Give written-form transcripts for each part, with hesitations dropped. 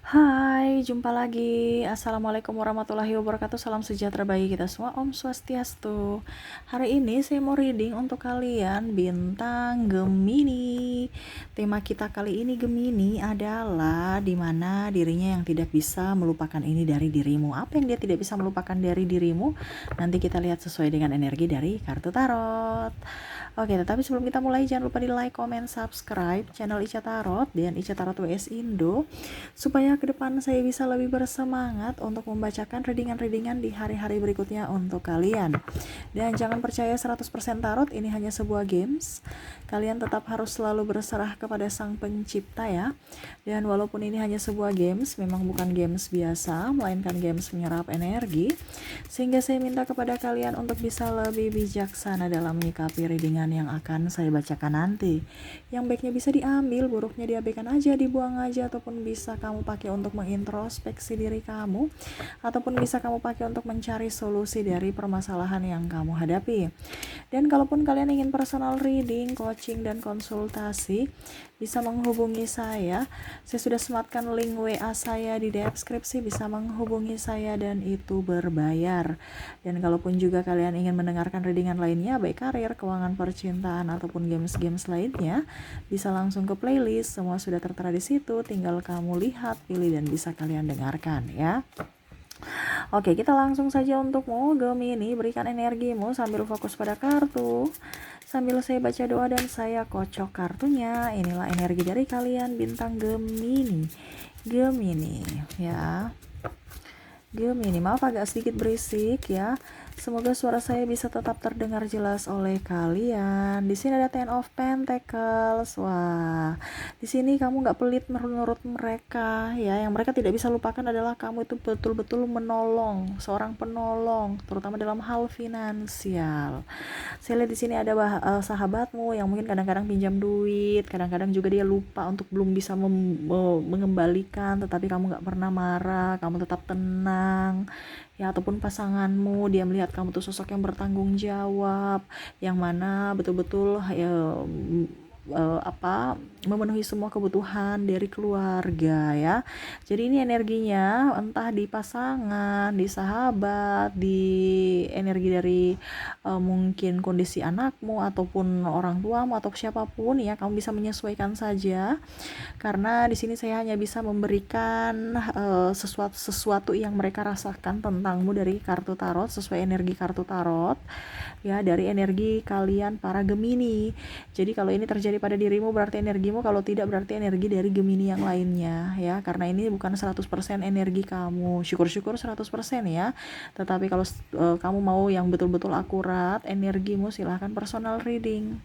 Hai, jumpa lagi. Assalamualaikum warahmatullahi wabarakatuh. Salam sejahtera bagi kita semua. Om Swastiastu. Hari ini saya mau reading untuk kalian bintang Gemini. Tema kita kali ini Gemini adalah dimana dirinya yang tidak bisa melupakan ini dari dirimu. Apa yang dia tidak bisa melupakan dari dirimu? Nanti kita lihat sesuai dengan energi dari kartu tarot. Oke, tetapi sebelum kita mulai jangan lupa di like, comment, subscribe channel Ica Tarot dan Ica Tarot WS Indo supaya ke depan saya bisa lebih bersemangat untuk membacakan readingan-readingan di hari-hari berikutnya untuk kalian. Dan jangan percaya 100% tarot, ini hanya sebuah games. Kalian tetap harus selalu berserah kepada Sang Pencipta ya. Dan walaupun ini hanya sebuah games, memang bukan games biasa, melainkan games menyerap energi. Sehingga saya minta kepada kalian untuk bisa lebih bijaksana dalam menyikapi readingan yang akan saya bacakan nanti. Yang baiknya bisa diambil, buruknya diabaikan aja, dibuang aja, ataupun bisa kamu pakai untuk mengintrospeksi diri kamu, ataupun bisa kamu pakai untuk mencari solusi dari permasalahan yang kamu hadapi. Dan kalaupun kalian ingin personal reading, coaching, dan konsultasi, bisa menghubungi saya. Saya sudah sematkan link WA saya di deskripsi, bisa menghubungi saya dan itu berbayar. Dan kalaupun juga kalian ingin mendengarkan readingan lainnya, baik karir, keuangan, percintaan, ataupun games-games lainnya, bisa langsung ke playlist. Semua sudah tertera di situ, tinggal kamu lihat, pilih, dan bisa kalian dengarkan ya. Oke, kita langsung saja untukmu Gemini, berikan energimu sambil fokus pada kartu. Sambil saya baca doa dan saya kocok kartunya. Inilah energi dari kalian bintang Gemini. Gemini ya. Gemini, maaf agak sedikit berisik ya. Semoga suara saya bisa tetap terdengar jelas oleh kalian. Di sini ada Ten of Pentacles. Wah, di sini kamu nggak pelit menurut mereka ya. Yang mereka tidak bisa lupakan adalah kamu itu betul-betul menolong, seorang penolong, terutama dalam hal finansial. Saya lihat di sini ada sahabatmu yang mungkin kadang-kadang pinjam duit, kadang-kadang juga dia lupa untuk belum bisa mengembalikan, tetapi kamu nggak pernah marah, kamu tetap tenang. Ya, ataupun pasanganmu, dia melihat kamu tuh sosok yang bertanggung jawab, yang mana betul-betul ya, memenuhi semua kebutuhan dari keluarga ya. Jadi ini energinya entah di pasangan, di sahabat, di energi dari mungkin kondisi anakmu ataupun orang tuamu atau siapapun ya, kamu bisa menyesuaikan saja. Karena di sini saya hanya bisa memberikan sesuatu yang mereka rasakan tentangmu dari kartu tarot, sesuai energi kartu tarot ya, dari energi kalian para Gemini. Jadi kalau ini terjadi pada dirimu berarti energimu, kalau tidak berarti energi dari Gemini yang lainnya ya, karena ini bukan 100% energi kamu. Syukur-syukur 100% ya. Tetapi kalau kamu mau yang betul-betul akurat energimu, silahkan personal reading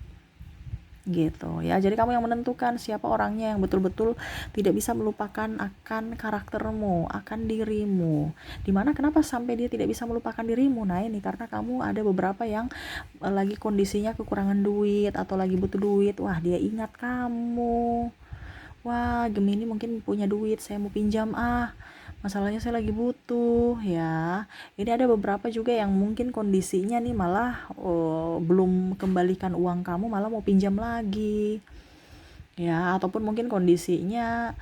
gitu ya. Jadi kamu yang menentukan siapa orangnya yang betul-betul tidak bisa melupakan akan karaktermu, akan dirimu. Dimana kenapa sampai dia tidak bisa melupakan dirimu? Nah ini karena kamu ada beberapa yang lagi kondisinya kekurangan duit atau lagi butuh duit. Wah, dia ingat kamu. Wah, Gemini mungkin punya duit, saya mau pinjam masalahnya saya lagi butuh ya. Ini ada beberapa juga yang mungkin kondisinya nih malah belum kembalikan uang kamu, malah mau pinjam lagi ya. Ataupun mungkin kondisinya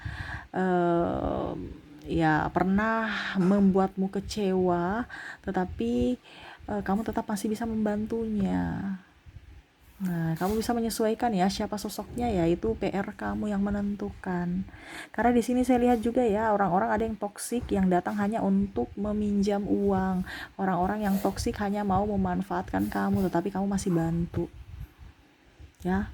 ya pernah membuatmu kecewa, tetapi kamu tetap masih bisa membantunya. Nah, kamu bisa menyesuaikan ya siapa sosoknya, ya itu PR kamu yang menentukan. Karena di sini saya lihat juga ya, orang-orang ada yang toksik yang datang hanya untuk meminjam uang. Orang-orang yang toksik hanya mau memanfaatkan kamu, tetapi kamu masih bantu. Ya.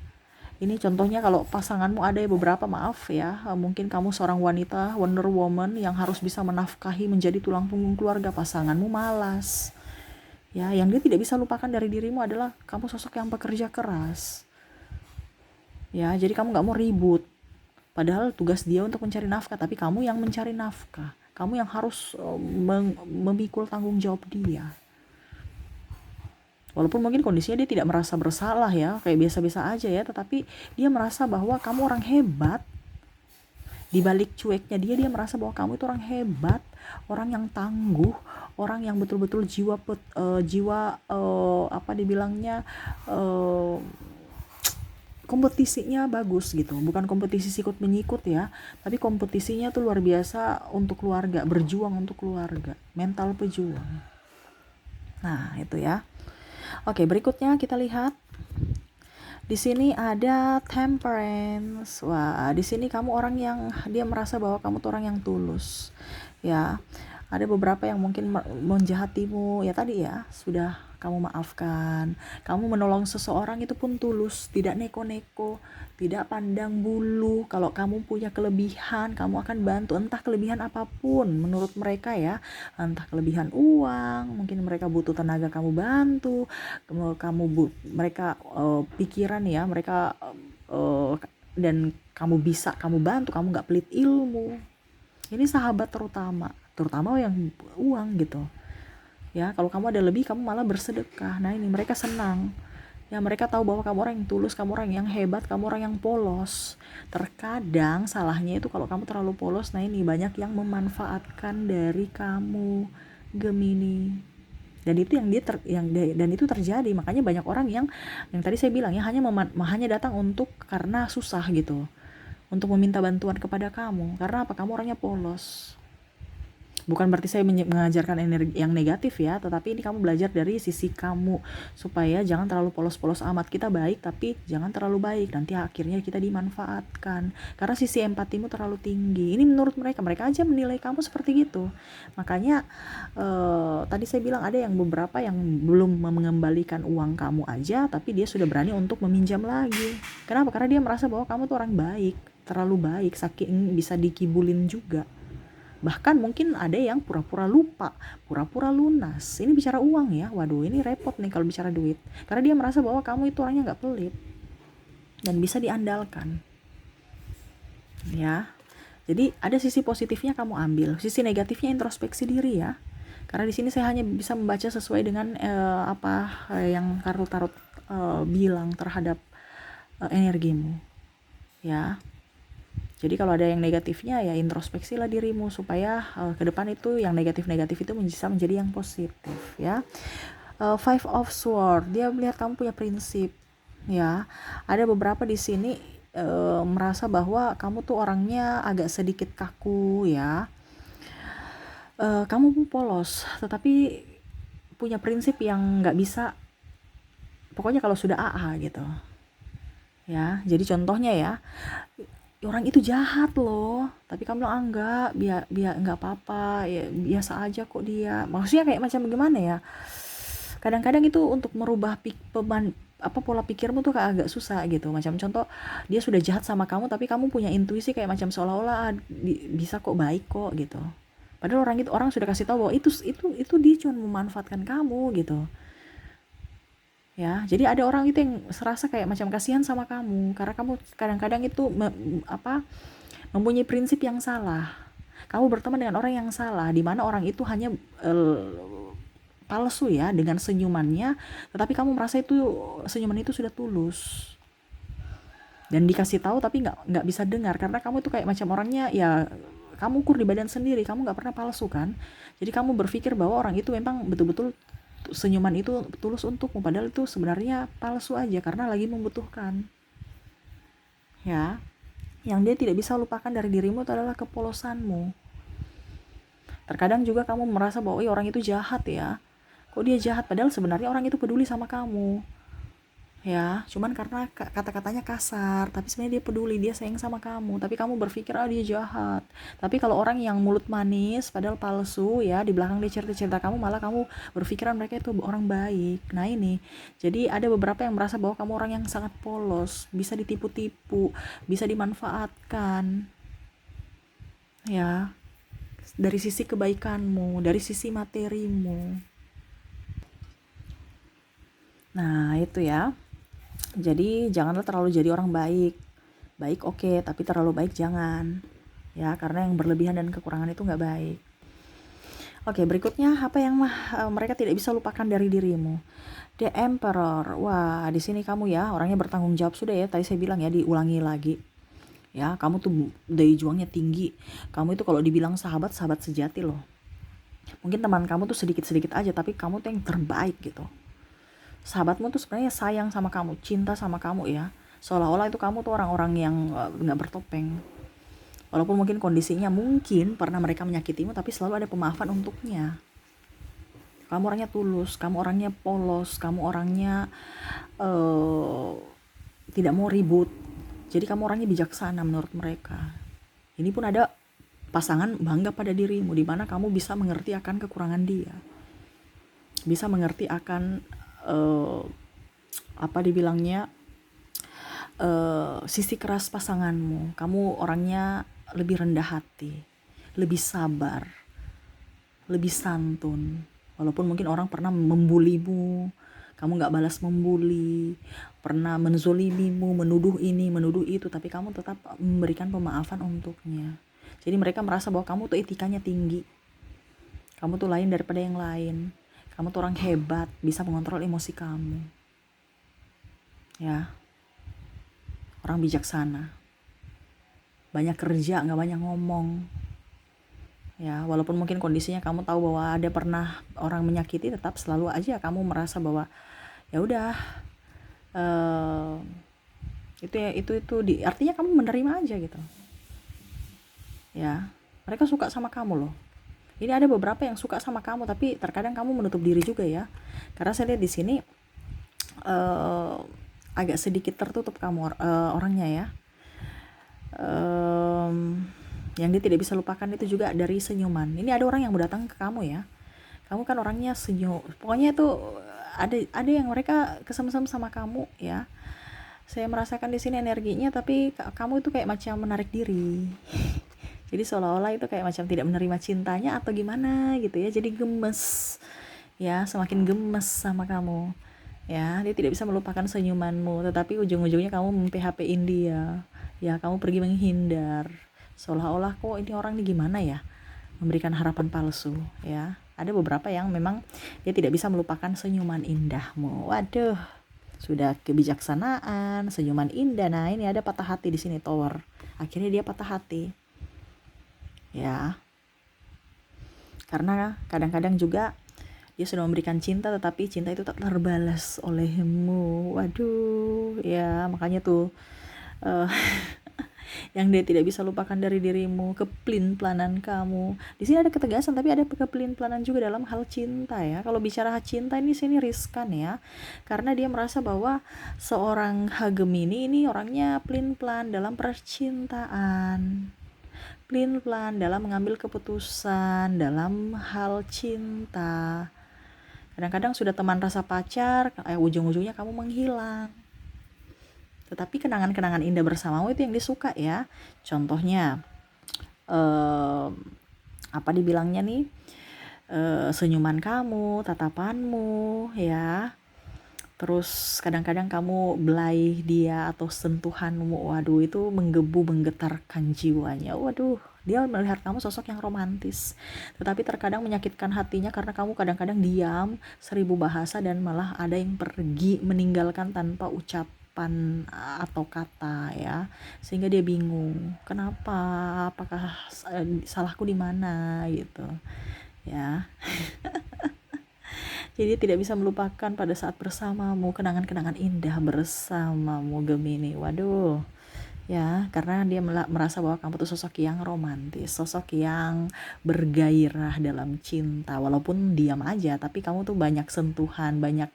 Ini contohnya kalau pasanganmu ada beberapa, maaf ya, mungkin kamu seorang wanita Wonder Woman yang harus bisa menafkahi, menjadi tulang punggung keluarga, pasanganmu malas. Ya, yang dia tidak bisa lupakan dari dirimu adalah kamu sosok yang bekerja keras. Ya, jadi kamu nggak mau ribut. Padahal tugas dia untuk mencari nafkah, tapi kamu yang mencari nafkah. Kamu yang harus memikul tanggung jawab dia. Walaupun mungkin kondisinya dia tidak merasa bersalah ya, kayak biasa-biasa aja ya, tetapi dia merasa bahwa kamu orang hebat. Di balik cueknya dia merasa bahwa kamu itu orang hebat, orang yang tangguh, orang yang betul-betul jiwa apa dibilangnya, kompetisinya bagus gitu, bukan kompetisi sikut menyikut ya, tapi kompetisinya tuh luar biasa untuk keluarga, berjuang untuk keluarga, mental pejuang. Nah itu ya. Oke, berikutnya kita lihat di sini ada temperance. Wah, di sini kamu orang yang dia merasa bahwa kamu tuh orang yang tulus ya. Ada beberapa yang mungkin menjahatimu ya, tadi ya sudah kamu maafkan. Kamu menolong seseorang itu pun tulus, tidak neko-neko, tidak pandang bulu. Kalau kamu punya kelebihan, kamu akan bantu, entah kelebihan apapun menurut mereka ya. Entah kelebihan uang, mungkin mereka butuh tenaga, kamu bantu. Mereka pikiran ya, mereka dan kamu bisa, kamu bantu, kamu gak pelit ilmu. Ini sahabat terutama yang uang gitu ya. Kalau kamu ada lebih, kamu malah bersedekah. Nah ini mereka senang ya, mereka tahu bahwa kamu orang yang tulus, kamu orang yang hebat, kamu orang yang polos. Terkadang salahnya itu kalau kamu terlalu polos. Nah ini banyak yang memanfaatkan dari kamu, Gemini. Dan itu dan itu terjadi. Makanya banyak orang yang tadi saya bilang ya, hanya datang karena susah gitu, untuk meminta bantuan kepada kamu. Karena apa? Kamu orangnya polos. Bukan berarti saya mengajarkan energi yang negatif ya, tetapi ini kamu belajar dari sisi kamu, supaya jangan terlalu polos-polos amat. Kita baik tapi jangan terlalu baik, nanti akhirnya kita dimanfaatkan karena sisi empatimu terlalu tinggi. Ini menurut mereka aja menilai kamu seperti gitu. Makanya tadi saya bilang ada yang beberapa yang belum mengembalikan uang kamu aja, tapi dia sudah berani untuk meminjam lagi. Kenapa? Karena dia merasa bahwa kamu tuh orang baik, terlalu baik, saking bisa dikibulin juga. Bahkan mungkin ada yang pura-pura lupa, pura-pura lunas. Ini bicara uang ya, waduh ini repot nih kalau bicara duit. Karena dia merasa bahwa kamu itu orangnya gak pelit dan bisa diandalkan ya. Jadi ada sisi positifnya kamu ambil, sisi negatifnya introspeksi diri ya. Karena di sini saya hanya bisa membaca sesuai dengan apa yang kartu tarot bilang terhadap energimu ya. Jadi kalau ada yang negatifnya ya introspeksilah dirimu, supaya ke depan itu yang negatif-negatif itu bisa menjadi yang positif ya. Five of Swords, dia melihat kamu punya prinsip ya. Ada beberapa di sini merasa bahwa kamu tuh orangnya agak sedikit kaku ya. Kamu polos, tetapi punya prinsip yang nggak bisa, pokoknya kalau sudah AA gitu ya. Jadi contohnya ya, orang itu jahat loh, tapi kamu bilang enggak, biar enggak apa-apa ya, biasa aja kok dia. Maksudnya kayak macam gimana ya, kadang-kadang itu untuk merubah pola pikirmu tuh kayak agak susah gitu. Macam contoh, dia sudah jahat sama kamu tapi kamu punya intuisi kayak macam seolah-olah bisa kok, baik kok gitu. Padahal orang sudah kasih tahu bahwa itu dia cuma memanfaatkan kamu gitu ya. Jadi ada orang itu yang serasa kayak macam kasihan sama kamu karena kamu kadang-kadang itu mempunyai prinsip yang salah. Kamu berteman dengan orang yang salah, di mana orang itu hanya palsu ya dengan senyumannya, tetapi kamu merasa itu senyuman itu sudah tulus. Dan dikasih tahu tapi nggak bisa dengar karena kamu itu kayak macam orangnya ya, kamu ukur di badan sendiri, kamu nggak pernah palsu kan. Jadi kamu berpikir bahwa orang itu memang betul-betul senyuman itu tulus untukmu, padahal itu sebenarnya palsu aja karena lagi membutuhkan ya. Yang dia tidak bisa lupakan dari dirimu itu adalah kepolosanmu. Terkadang juga kamu merasa bahwa orang itu jahat ya, kok dia jahat, padahal sebenarnya orang itu peduli sama kamu ya. Cuman karena kata-katanya kasar, tapi sebenarnya dia peduli, dia sayang sama kamu, tapi kamu berpikir dia jahat. Tapi kalau orang yang mulut manis padahal palsu ya, di belakang dia cerita-cerita kamu, malah kamu berpikiran mereka itu orang baik. Nah ini, jadi ada beberapa yang merasa bahwa kamu orang yang sangat polos, bisa ditipu-tipu, bisa dimanfaatkan ya, dari sisi kebaikanmu, dari sisi materimu. Nah itu ya. Jadi janganlah terlalu jadi orang baik. Baik oke, tapi terlalu baik jangan ya, karena yang berlebihan dan kekurangan itu nggak baik. Oke, berikutnya apa yang mereka tidak bisa lupakan dari dirimu? The Emperor. Wah, di sini kamu ya orangnya bertanggung jawab, sudah ya tadi saya bilang ya, diulangi lagi ya. Kamu tuh daya juangnya tinggi. Kamu itu kalau dibilang sahabat sejati loh. Mungkin teman kamu tuh sedikit-sedikit aja, tapi kamu tuh yang terbaik gitu. Sahabatmu tuh sebenarnya sayang sama kamu, cinta sama kamu ya. seolah-olah itu kamu tuh orang-orang yang nggak bertopeng. Walaupun mungkin kondisinya mungkin pernah mereka menyakitimu, tapi selalu ada pemaafan untuknya. Kamu orangnya tulus, kamu orangnya polos, kamu orangnya tidak mau ribut. Jadi kamu orangnya bijaksana menurut mereka. Ini pun ada pasangan bangga pada dirimu, di mana kamu bisa mengerti akan kekurangan dia, bisa mengerti akan apa dibilangnya sisi keras pasanganmu. Kamu orangnya lebih rendah hati, lebih sabar, lebih santun. Walaupun mungkin orang pernah membulimu, kamu gak balas membuli, pernah menzolimimu, menuduh ini, menuduh itu, tapi kamu tetap memberikan pemaafan untuknya. Jadi mereka merasa bahwa kamu tuh etikanya tinggi, kamu tuh lain daripada yang lain, kamu tuh orang hebat, bisa mengontrol emosi kamu. Ya, orang bijaksana, banyak kerja, gak banyak ngomong. Ya, walaupun mungkin kondisinya kamu tahu bahwa ada pernah orang menyakiti, tetap selalu aja kamu merasa bahwa ya udah, artinya kamu menerima aja gitu. Ya, mereka suka sama kamu loh. Ini ada beberapa yang suka sama kamu, tapi terkadang kamu menutup diri juga ya. Karena saya lihat di sini agak sedikit tertutup kamu orangnya ya. Yang dia tidak bisa lupakan itu juga dari senyuman. Ini ada orang yang datang ke kamu ya. Kamu kan orangnya senyum. Pokoknya itu ada yang mereka kesem-sem sama kamu ya. Saya merasakan di sini energinya, tapi kamu itu kayak macam menarik diri. Jadi seolah-olah itu kayak macam tidak menerima cintanya atau gimana gitu ya. Jadi gemes. Ya, semakin gemes sama kamu. Ya, dia tidak bisa melupakan senyumanmu, tetapi ujung-ujungnya kamu mem-PHP-in dia. Ya, kamu pergi menghindar. Seolah-olah kok ini orang nih gimana ya, memberikan harapan palsu ya. Ada beberapa yang memang dia tidak bisa melupakan senyuman indahmu. Waduh, sudah kebijaksanaan, senyuman indah. Nah, ini ada patah hati di sini, Tower. Akhirnya dia patah hati. Ya. Karena kadang-kadang juga dia sudah memberikan cinta, tetapi cinta itu tak terbalas olehmu. Waduh, ya makanya tuh yang dia tidak bisa lupakan dari dirimu, keplin-planan kamu. Di sini ada ketegasan, tapi ada keplin-planan juga dalam hal cinta ya. Kalau bicara cinta ini sini riskan ya, karena dia merasa bahwa seorang Gemini ini orangnya plin-plan dalam percintaan, plin-plan dalam mengambil keputusan dalam hal cinta. Kadang-kadang sudah teman rasa pacar, ujung-ujungnya kamu menghilang. Tetapi kenangan-kenangan indah bersamamu itu yang disuka ya. Contohnya apa dibilangnya nih, senyuman kamu, tatapanmu ya. Terus kadang-kadang kamu belai dia atau sentuhanmu, waduh itu menggebu, menggetarkan jiwanya. Waduh, dia melihat kamu sosok yang romantis, tetapi terkadang menyakitkan hatinya karena kamu kadang-kadang diam, 1000 bahasa, dan malah ada yang pergi meninggalkan tanpa ucapan atau kata ya, sehingga dia bingung, kenapa, apakah salahku di mana gitu ya. Jadi tidak bisa melupakan pada saat bersamamu, kenangan-kenangan indah bersamamu Gemini. Waduh ya, karena dia merasa bahwa kamu tuh sosok yang romantis, sosok yang bergairah dalam cinta. Walaupun diam aja, tapi kamu tuh banyak sentuhan, banyak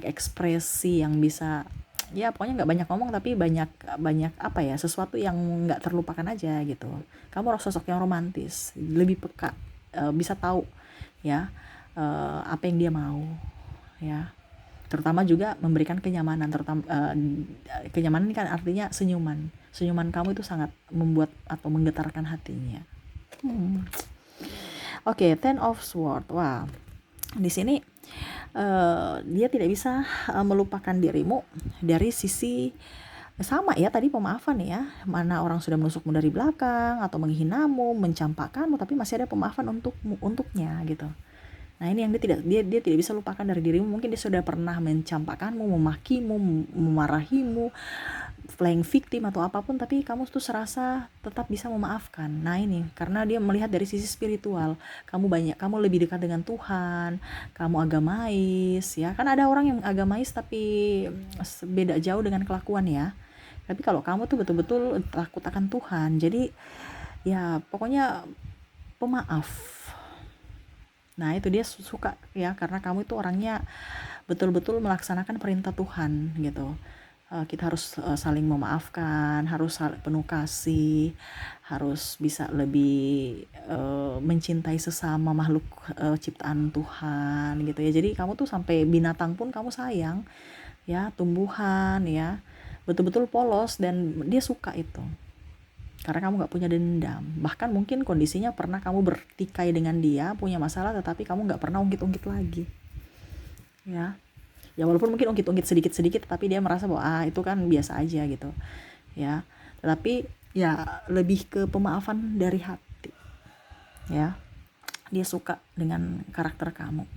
ekspresi yang bisa, ya pokoknya nggak banyak ngomong, tapi banyak apa ya, sesuatu yang nggak terlupakan aja gitu. Kamu sosok yang romantis, lebih peka, bisa tahu ya apa yang dia mau ya. Terutama juga memberikan kenyamanan, kenyamanan kan artinya senyuman kamu itu sangat membuat atau menggetarkan hatinya. Oke, Ten of Swords. Wah, di sini dia tidak bisa melupakan dirimu dari sisi sama ya tadi, pemaafan ya. Mana orang sudah menusukmu dari belakang atau menghinamu, mencampakkanmu, tapi masih ada pemaafan untuknya gitu Nah ini yang dia tidak bisa lupakan dari dirimu. Mungkin dia sudah pernah mencampakkanmu, memakimu, memarahimu, playing victim atau apapun, tapi kamu tuh serasa tetap bisa memaafkan. Nah ini karena dia melihat dari sisi spiritual, kamu lebih dekat dengan Tuhan, kamu agamais ya. Kan ada orang yang agamais tapi beda jauh dengan kelakuan ya. Tapi kalau kamu tuh betul-betul takut akan Tuhan, jadi ya pokoknya pemaaf. Nah itu dia suka ya, karena kamu itu orangnya betul-betul melaksanakan perintah Tuhan gitu. Kita harus saling memaafkan, harus penuh kasih, harus bisa lebih mencintai sesama makhluk ciptaan Tuhan gitu ya. Jadi kamu tuh sampai binatang pun kamu sayang ya, tumbuhan ya, betul-betul polos, dan dia suka itu karena kamu gak punya dendam. Bahkan mungkin kondisinya pernah kamu bertikai dengan dia, punya masalah, tetapi kamu gak pernah ungkit-ungkit lagi ya. Ya walaupun mungkin ungkit-ungkit sedikit-sedikit, tapi dia merasa bahwa itu kan biasa aja gitu ya. Tetapi ya lebih ke pemaafan dari hati ya. Dia suka dengan karakter kamu.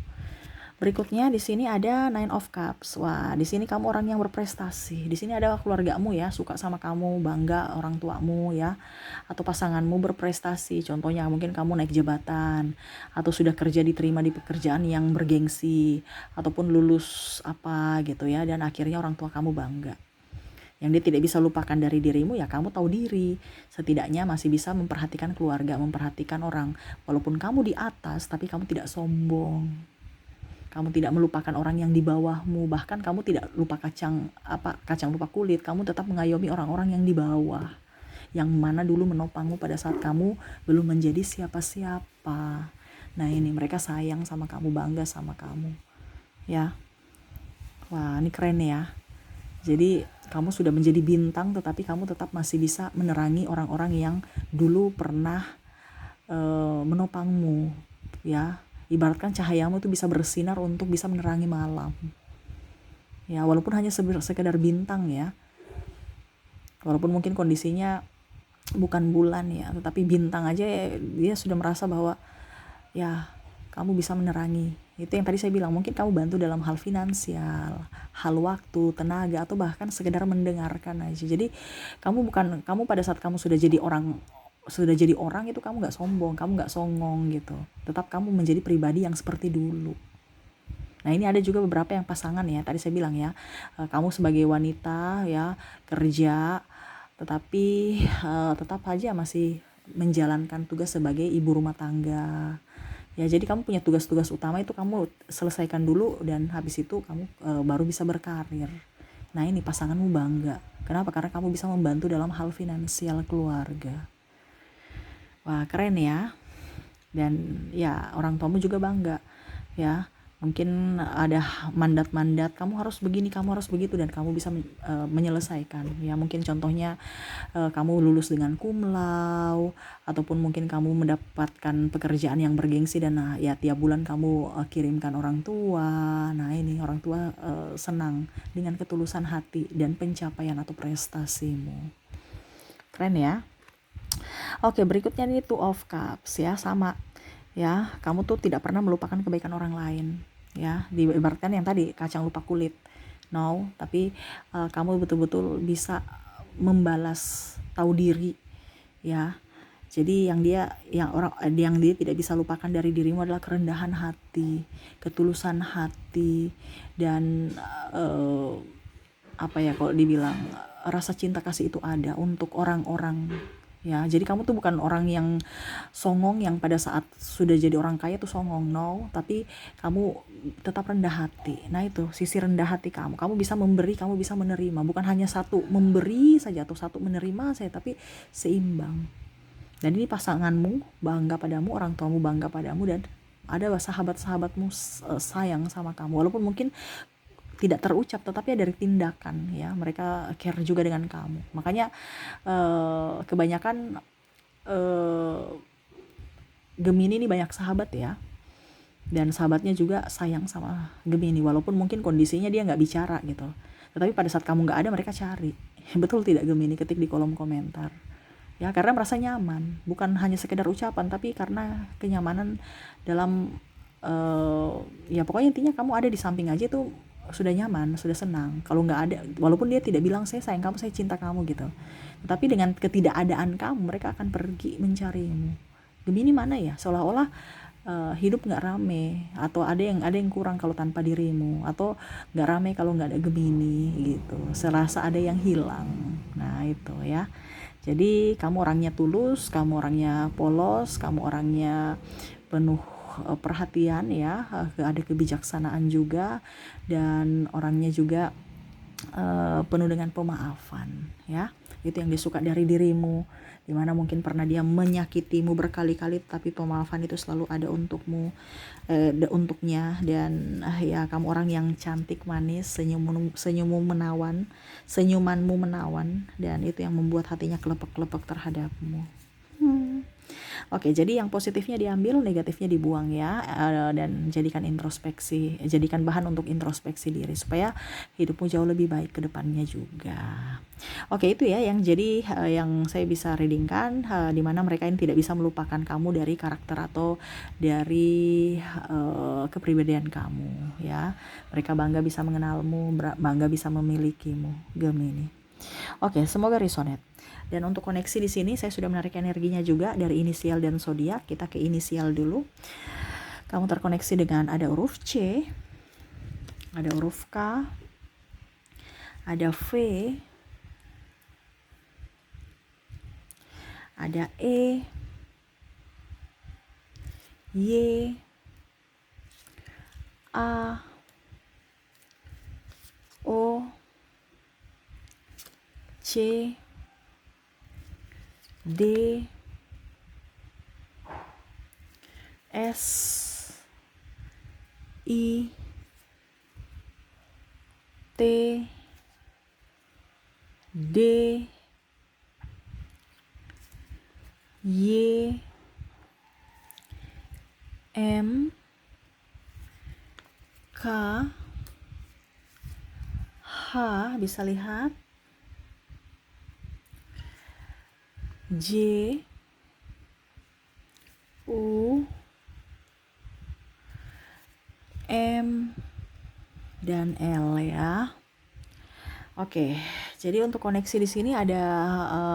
Berikutnya di sini ada Nine of Cups. Wah, di sini kamu orang yang berprestasi. Di sini ada keluargamu ya, suka sama kamu, bangga orang tuamu ya, atau pasanganmu berprestasi. Contohnya mungkin kamu naik jabatan, atau sudah kerja diterima di pekerjaan yang bergengsi, ataupun lulus apa gitu ya, dan akhirnya orang tua kamu bangga. Yang dia tidak bisa lupakan dari dirimu ya, kamu tahu diri. Setidaknya masih bisa memperhatikan keluarga, memperhatikan orang. Walaupun kamu di atas, tapi kamu tidak sombong. Kamu tidak melupakan orang yang di bawahmu, bahkan kamu tidak lupa kacang lupa kulit. Kamu tetap mengayomi orang-orang yang di bawah, yang mana dulu menopangmu pada saat kamu belum menjadi siapa-siapa. Nah ini mereka sayang sama kamu, bangga sama kamu ya. Wah ini keren ya. Jadi kamu sudah menjadi bintang, tetapi kamu tetap masih bisa menerangi orang-orang yang dulu pernah menopangmu ya. Ibaratkan cahayamu itu bisa bersinar untuk bisa menerangi malam ya, walaupun hanya sekedar bintang ya, walaupun mungkin kondisinya bukan bulan ya, tetapi bintang aja ya, dia sudah merasa bahwa ya kamu bisa menerangi. Itu yang tadi saya bilang, mungkin kamu bantu dalam hal finansial, hal waktu, tenaga, atau bahkan sekedar mendengarkan aja. Jadi kamu pada saat kamu sudah jadi orang itu kamu gak sombong, kamu gak songong gitu. Tetap kamu menjadi pribadi yang seperti dulu. Nah ini ada juga beberapa yang pasangan ya, tadi saya bilang ya, kamu sebagai wanita ya, kerja, tetapi tetap aja masih menjalankan tugas sebagai ibu rumah tangga ya. Jadi kamu punya tugas-tugas utama itu kamu selesaikan dulu, dan habis itu kamu baru bisa berkarir. Nah ini pasanganmu bangga. Kenapa? Karena kamu bisa membantu dalam hal finansial keluarga. Wah keren ya. Dan ya orang tuamu juga bangga ya. Mungkin ada mandat-mandat, kamu harus begini, kamu harus begitu, dan kamu bisa menyelesaikan ya. Mungkin contohnya kamu lulus dengan cum laude, ataupun mungkin kamu mendapatkan pekerjaan yang bergengsi, dan ya tiap bulan kamu kirimkan orang tua. Nah ini orang tua senang dengan ketulusan hati dan pencapaian atau prestasimu. Keren ya. Oke, berikutnya ini Two of Cups ya, sama ya. Kamu tuh tidak pernah melupakan kebaikan orang lain ya. Diibaratkan yang tadi kacang lupa kulit. No, tapi kamu betul-betul bisa membalas, tahu diri ya. Jadi yang dia tidak bisa lupakan dari dirimu adalah kerendahan hati, ketulusan hati, dan kalau dibilang rasa cinta kasih itu ada untuk orang-orang ya. Jadi kamu tuh bukan orang yang songong, yang pada saat sudah jadi orang kaya tuh songong, no, tapi kamu tetap rendah hati. Nah itu sisi rendah hati kamu bisa memberi, kamu bisa menerima, bukan hanya satu memberi saja atau satu menerima saja, tapi seimbang. Dan ini pasanganmu bangga padamu, orang tuamu bangga padamu, dan ada sahabat-sahabatmu sayang sama kamu, walaupun mungkin tidak terucap, tetapi dari tindakan ya, mereka care juga dengan kamu. Makanya kebanyakan Gemini ini banyak sahabat ya, dan sahabatnya juga sayang sama Gemini, walaupun mungkin kondisinya dia nggak bicara gitu, tetapi pada saat kamu nggak ada mereka cari. Betul tidak Gemini? Ketik di kolom komentar ya, karena merasa nyaman, bukan hanya sekedar ucapan, tapi karena kenyamanan dalam ya pokoknya intinya kamu ada di samping aja tuh sudah nyaman, sudah senang. Kalau nggak ada, walaupun dia tidak bilang saya sayang kamu, saya cinta kamu gitu, tapi dengan ketidakadaan kamu mereka akan pergi mencarimu. Gemini mana ya, seolah-olah hidup nggak rame, atau ada yang kurang kalau tanpa dirimu, atau nggak rame kalau nggak ada Gemini gitu, serasa ada yang hilang. Nah itu ya, jadi kamu orangnya tulus, kamu orangnya polos, kamu orangnya penuh perhatian ya, ada kebijaksanaan juga, dan orangnya juga penuh dengan pemaafan ya. Itu yang disuka dari dirimu, dimana mungkin pernah dia menyakitimu berkali-kali, tapi pemaafan itu selalu ada untuknya. Dan ya kamu orang yang cantik, manis, senyumanmu menawan, dan itu yang membuat hatinya kelepek-kelepek terhadapmu. Oke, jadi yang positifnya diambil, negatifnya dibuang ya, dan jadikan bahan untuk introspeksi diri supaya hidupmu jauh lebih baik ke depannya juga. Oke, itu ya yang yang saya bisa readingkan, di mana mereka ini tidak bisa melupakan kamu dari karakter atau dari kepribadian kamu ya. Mereka bangga bisa mengenalmu, bangga bisa memilikimu, Gemini. Oke, semoga resonate. Dan untuk koneksi di sini saya sudah menarik energinya juga dari inisial dan zodiak. Kita ke inisial dulu. Kamu terkoneksi dengan ada huruf C, ada huruf K, ada V, ada E, Y, A, O, C, D, S, I, T, D, Y, M, K, H, bisa lihat, J, U, M, dan L ya. Oke, jadi untuk koneksi di sini ada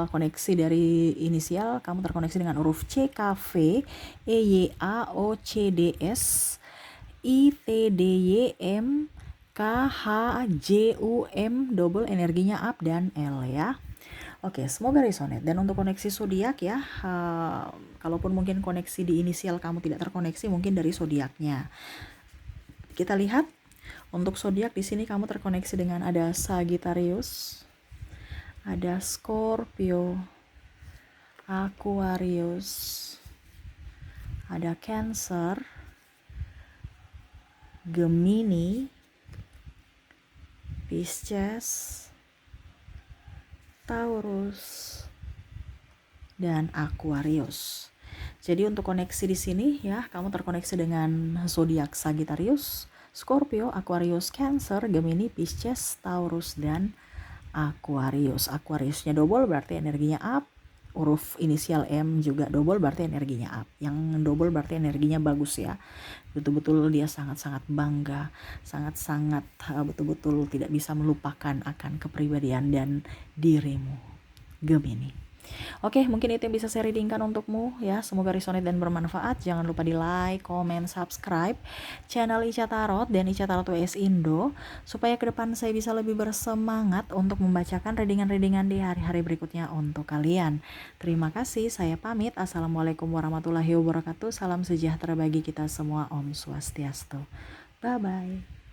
koneksi dari inisial, kamu terkoneksi dengan huruf C, K, V, E, Y, A, O, C, D, S, I, T, D, Y, M, K, H, J, U, M, double energinya up, dan L ya. Oke, semoga resonate. Dan untuk koneksi zodiak ya, kalaupun mungkin koneksi di inisial kamu tidak terkoneksi, mungkin dari zodiaknya. Kita lihat untuk zodiak di sini kamu terkoneksi dengan ada Sagittarius, ada Scorpio, Aquarius, ada Cancer, Gemini, Pisces, Taurus, dan Aquarius. Jadi untuk koneksi di sini ya, kamu terkoneksi dengan zodiak Sagittarius, Scorpio, Aquarius, Cancer, Gemini, Pisces, Taurus, dan Aquarius. Aquariusnya double berarti energinya up. Huruf inisial M juga double berarti energinya up. Yang double berarti energinya bagus ya. Betul-betul dia sangat-sangat bangga, sangat-sangat betul-betul tidak bisa melupakan akan kepribadian dan dirimu, Gemini. Oke, mungkin itu yang bisa saya readingkan untukmu ya. Semoga resonate dan bermanfaat. Jangan lupa di like, comment, subscribe channel Ica Tarot dan Ica Tarot WS Indo, supaya ke depan saya bisa lebih bersemangat untuk membacakan readingan-readingan di hari-hari berikutnya untuk kalian. Terima kasih, saya pamit. Assalamualaikum warahmatullahi wabarakatuh. Salam sejahtera bagi kita semua. Om Swastiastu. Bye-bye.